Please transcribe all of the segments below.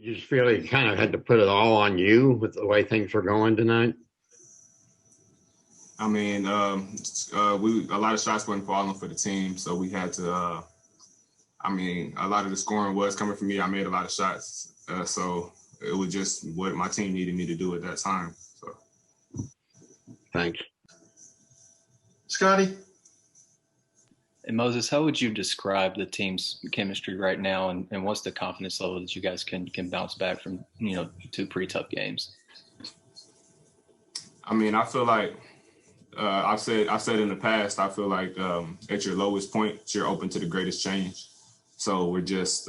You just feel you kind of had to put it all on you with the way things were going tonight? I mean, a lot of shots weren't falling for the team, so we had to. A lot of the scoring was coming from me. I made a lot of shots, so it was just what my team needed me to do at that time. So, thanks, Scotty. And Moses, how would you describe the team's chemistry right now, and what's the confidence level that you guys can bounce back from, two pretty tough games? I mean, I feel like I've said in the past, I feel like at your lowest point, you're open to the greatest change. So we're just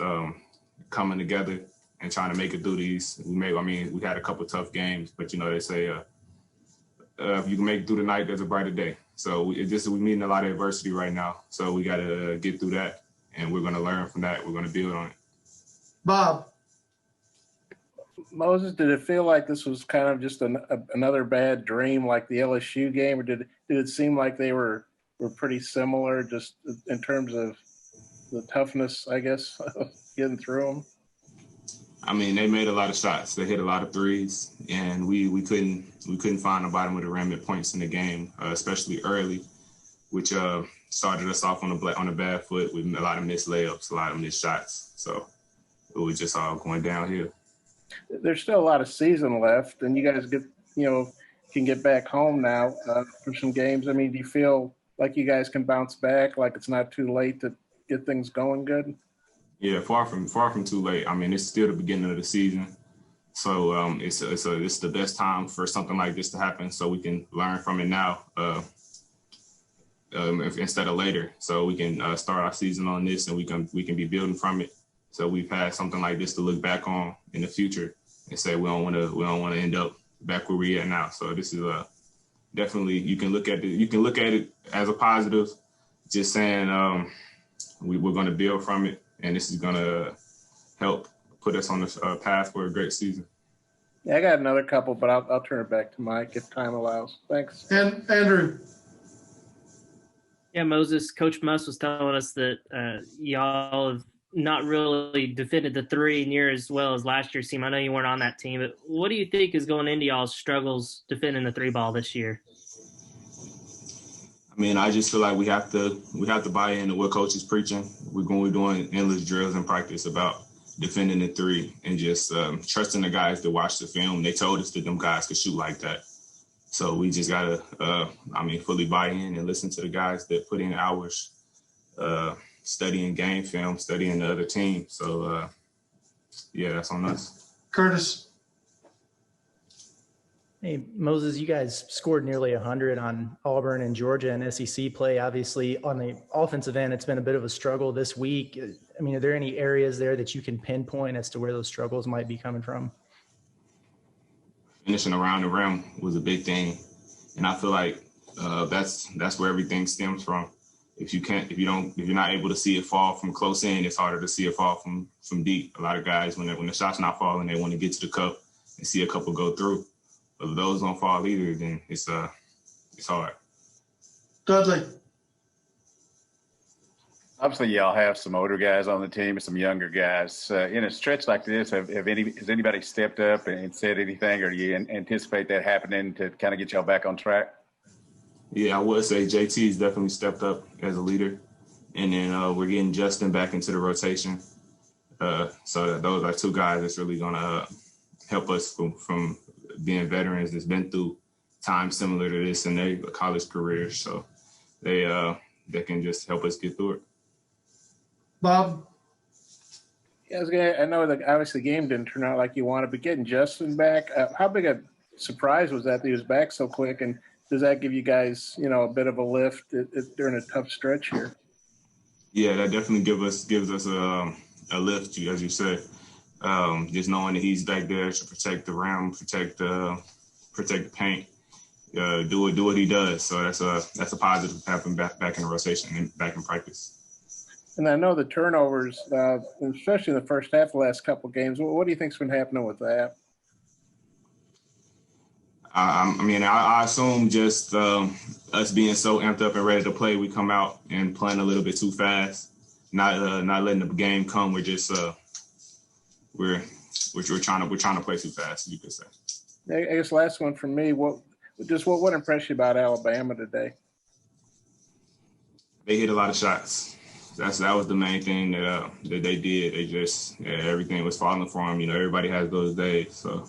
coming together and trying to make it through these. We had a couple tough games, but they say if you can make it through the night, there's a brighter day. So we're meeting a lot of adversity right now. So we got to get through that, and we're going to learn from that. We're going to build on it. Bob. Moses, did it feel like this was kind of just another bad dream like the LSU game, or did it seem like they were pretty similar just in terms of the toughness, I guess, getting through them? I mean, they made a lot of shots. They hit a lot of threes, and we couldn't find the bottom of the rim at points in the game, especially early, which started us off on a bad foot with a lot of missed layups, a lot of missed shots. So it was just all going downhill. There's still a lot of season left, and you guys can get back home now for some games. I mean, do you feel like you guys can bounce back? Like it's not too late to get things going good? Yeah, far from too late. I mean, it's still the beginning of the season, so it's the best time for something like this to happen, so we can learn from it now instead of later. So we can start our season on this, and we can be building from it. So we've had something like this to look back on in the future and say we don't want to end up back where we're at now. So this is definitely you can look at it as a positive, just saying we're going to build from it. And this is going to help put us on the path for a great season. Yeah, I got another couple, but I'll turn it back to Mike if time allows. Thanks. And Andrew. Yeah, Moses, Coach Muss was telling us that y'all have not really defended the three near as well as last year's team. I know you weren't on that team, but what do you think is going into y'all's struggles defending the three ball this year? I mean, I just feel like we have to buy into what coach is preaching. We're doing endless drills in practice about defending the three and just trusting the guys to watch the film. They told us that them guys could shoot like that. So we just got to, fully buy in and listen to the guys that put in hours studying game film, studying the other team. So, that's on us. Curtis. Hey, Moses, you guys scored nearly 100 on Auburn and Georgia and SEC play. Obviously, on the offensive end, it's been a bit of a struggle this week. I mean, are there any areas there that you can pinpoint as to where those struggles might be coming from? Finishing around the rim was a big thing, and I feel like that's where everything stems from. If you're not able to see it fall from close in, it's harder to see it fall from deep. A lot of guys, when the shot's not falling, they want to get to the cup and see a couple go through. But if those don't fall either, then it's hard. Dudley. Obviously, y'all have some older guys on the team and some younger guys. In a stretch like this, has anybody stepped up and said anything, or do you anticipate that happening to kind of get y'all back on track? Yeah, I would say JT's definitely stepped up as a leader. And then we're getting Justin back into the rotation. So those are two guys that's really going to help us from being veterans that's been through times similar to this in their college careers. So they can just help us get through it. Bob? Yeah, I know that obviously the game didn't turn out like you wanted, but getting Justin back, how big a surprise was that he was back so quick? And does that give you guys, a bit of a lift during a tough stretch here? Yeah, that definitely gives us a lift, as you said. Just knowing that he's back there to protect the rim, protect the paint, do what he does. So that's a positive happening back in the rotation and back in practice. And I know the turnovers, especially in the first half of the last couple of games. What do you think's been happening with that? I assume just us being so amped up and ready to play, we come out and playing a little bit too fast, not letting the game come. We're just we're we're trying to play too fast, you could say. I guess last one from me. What impressed you about Alabama today? They hit a lot of shots. That was the main thing that they did. They just everything was falling for them. You know, everybody has those days. So